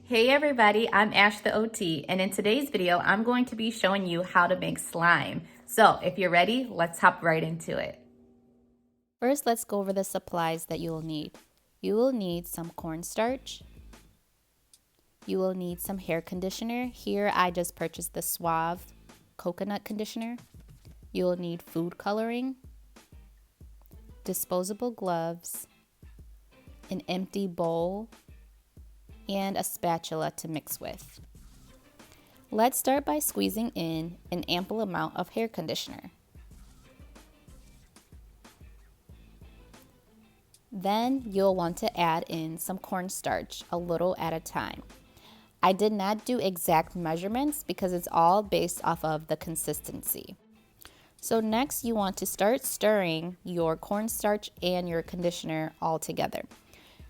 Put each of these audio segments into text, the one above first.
Hey everybody, I'm Ash the OT, and in today's video, I'm going to be showing you how to make slime. So if you're ready, let's hop right into it. First, let's go over the supplies that you will need. You will need some cornstarch. You will need some hair conditioner. Here, I just purchased the Suave coconut conditioner. You will need food coloring, disposable gloves, an empty bowl, and a spatula to mix with. Let's start by squeezing in an ample amount of hair conditioner. Then you'll want to add in some cornstarch, a little at a time. I did not do exact measurements because it's all based off of the consistency. So next you want to start stirring your cornstarch and your conditioner all together.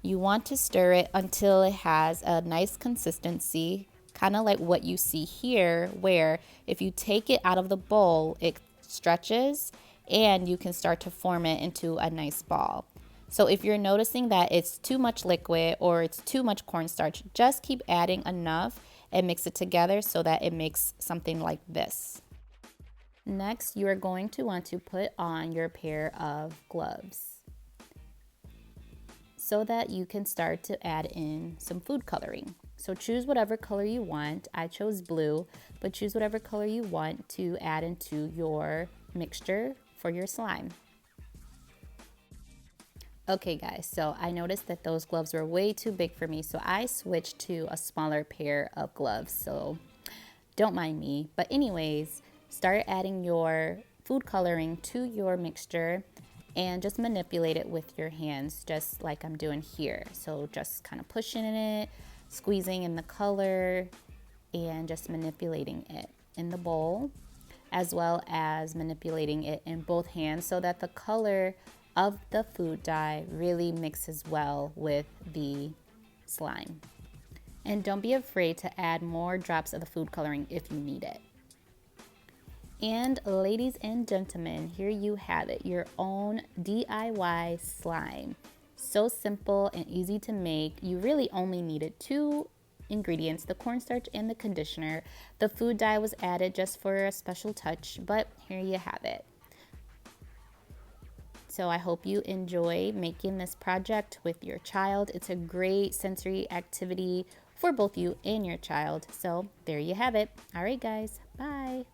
You want to stir it until it has a nice consistency, kind of like what you see here, where if you take it out of the bowl, it stretches and you can start to form it into a nice ball. So if you're noticing that it's too much liquid or it's too much cornstarch, just keep adding enough and mix it together so that it makes something like this. Next, you are going to want to put on your pair of gloves so that you can start to add in some food coloring. So choose whatever color you want. I chose blue, but choose whatever color you want to add into your mixture for your slime. Okay guys, so I noticed that those gloves were way too big for me, so I switched to a smaller pair of gloves, so don't mind me. But anyways, start adding your food coloring to your mixture and just manipulate it with your hands, just like I'm doing here. So just kind of pushing in it, squeezing in the color, and just manipulating it in the bowl, as well as manipulating it in both hands so that the color of the food dye really mixes well with the slime. And don't be afraid to add more drops of the food coloring if you need it. And ladies and gentlemen, here you have it, your own DIY slime. So simple and easy to make. You really only needed 2 ingredients, the cornstarch and the conditioner. The food dye was added just for a special touch, but here you have it. So I hope you enjoy making this project with your child. It's a great sensory activity for both you and your child. So there you have it. All right, guys. Bye.